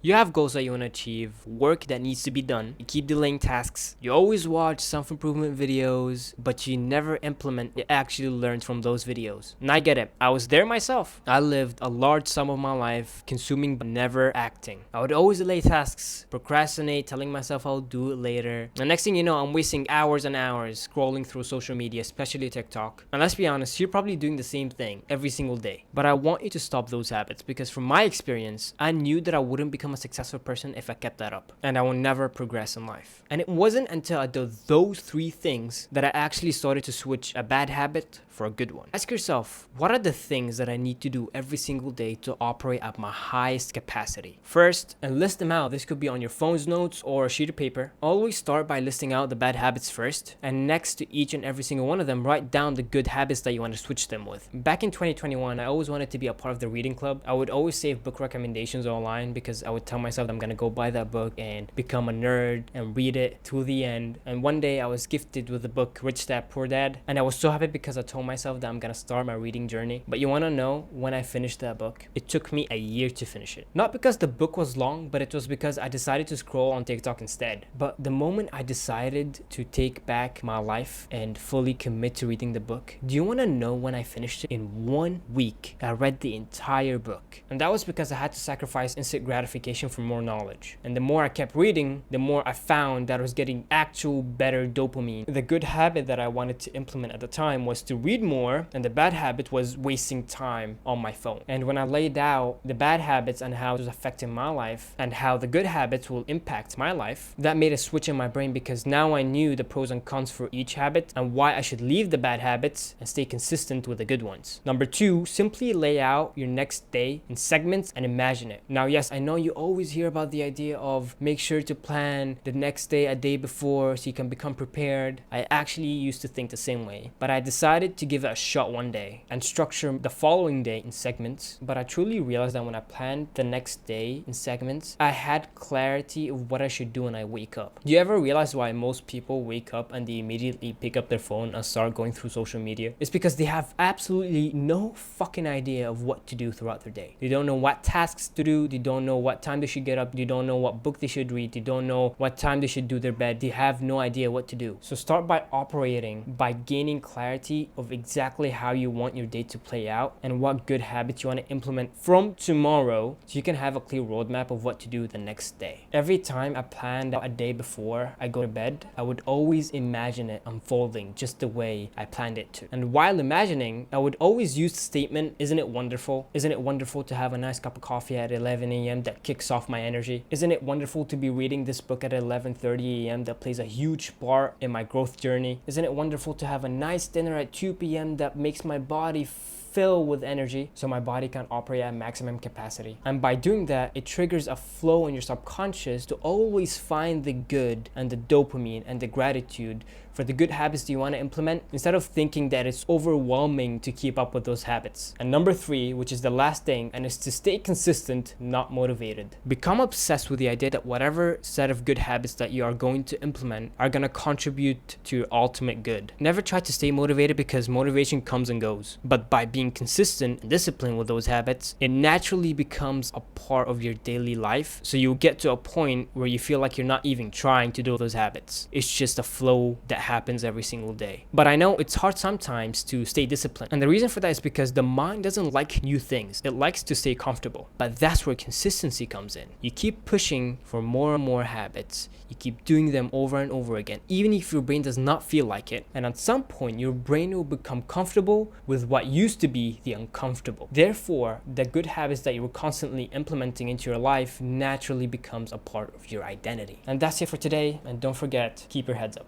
You have goals that you want to achieve, work that needs to be done, you keep delaying tasks, you always watch self-improvement videos, but you never implement and actually learn from those videos. And I get it, I was there myself. I lived a large sum of my life consuming but never acting. I would always delay tasks, procrastinate, telling myself I'll do it later. The next thing you know, I'm wasting hours and hours scrolling through social media, especially TikTok. And let's be honest, you're probably doing the same thing every single day. But I want you to stop those habits because from my experience, I knew that I wouldn't become a successful person if I kept that up, and I will never progress in life. And it wasn't until I did those three things that I actually started to switch a bad habit for a good one. Ask yourself, what are the things that I need to do every single day to operate at my highest capacity? First, and list them out. This could be on your phone's notes or a sheet of paper. Always start by listing out the bad habits first, and next to each and every single one of them, write down the good habits that you want to switch them with. Back in 2021, I always wanted to be a part of the reading club. I would always save book recommendations online because I would tell myself that I'm gonna go buy that book and become a nerd and read it to the end. And one day I was gifted with the book Rich Dad Poor Dad, and I was so happy because I told myself that I'm gonna start my reading journey. But you wanna know, when I finished that book, it took me a year to finish it. Not because the book was long, but it was because I decided to scroll on TikTok instead. But the moment I decided to take back my life and fully commit to reading the book, do you wanna know when I finished it? In 1 week, I read the entire book. And that was because I had to sacrifice instant gratification for more knowledge. And the more I kept reading, the more I found that I was getting actual better dopamine. The good habit that I wanted to implement at the time was to read more, and the bad habit was wasting time on my phone. And when I laid out the bad habits and how it was affecting my life and how the good habits will impact my life, that made a switch in my brain because now I knew the pros and cons for each habit and why I should leave the bad habits and stay consistent with the good ones. Number 2, simply lay out your next day in segments and imagine it. Now, yes, I know you always hear about the idea of make sure to plan the next day a day before so you can become prepared. I actually used to think the same way, but I decided to give it a shot one day and structure the following day in segments. But I truly realized that when I planned the next day in segments, I had clarity of what I should do when I wake up. Do you ever realize why most people wake up and they immediately pick up their phone and start going through social media? It's because they have absolutely no fucking idea of what to do throughout their day. They don't know what tasks to do. They don't know what time they should get up. They don't know what book they should read. They don't know what time they should do their bed. They have no idea what to do. So start by operating, by gaining clarity of exactly how you want your day to play out and what good habits you want to implement from tomorrow so you can have a clear roadmap of what to do the next day. Every time I planned out a day before I go to bed, I would always imagine it unfolding just the way I planned it to. And while imagining, I would always use the statement, isn't it wonderful? Isn't it wonderful to have a nice cup of coffee at 11 a.m. that kicks off my energy? Isn't it wonderful to be reading this book at 11:30 a.m. that plays a huge part in my growth journey? Isn't it wonderful to have a nice dinner at 2 p.m. that makes my body fill with energy so my body can operate at maximum capacity? And by doing that, it triggers a flow in your subconscious to always find the good and the dopamine and the gratitude for the good habits that you want to implement instead of thinking that it's overwhelming to keep up with those habits. And number 3, which is the last thing, and is to stay consistent, not motivated. Become obsessed with the idea that whatever set of good habits that you are going to implement are going to contribute to your ultimate good. Never try to stay motivated because motivation comes and goes. But by being consistent and disciplined with those habits, it naturally becomes a part of your daily life. So you'll get to a point where you feel like you're not even trying to do those habits. It's just a flow that happens every single day. But I know it's hard sometimes to stay disciplined. And the reason for that is because the mind doesn't like new things. It likes to stay comfortable. But that's where consistency comes in. You keep pushing for more and more habits. You keep doing them over and over again, even if your brain does not feel like it. And at some point, your brain will become comfortable with what used to be the uncomfortable. Therefore, the good habits that you were constantly implementing into your life naturally becomes a part of your identity. And that's it for today. And don't forget, keep your heads up.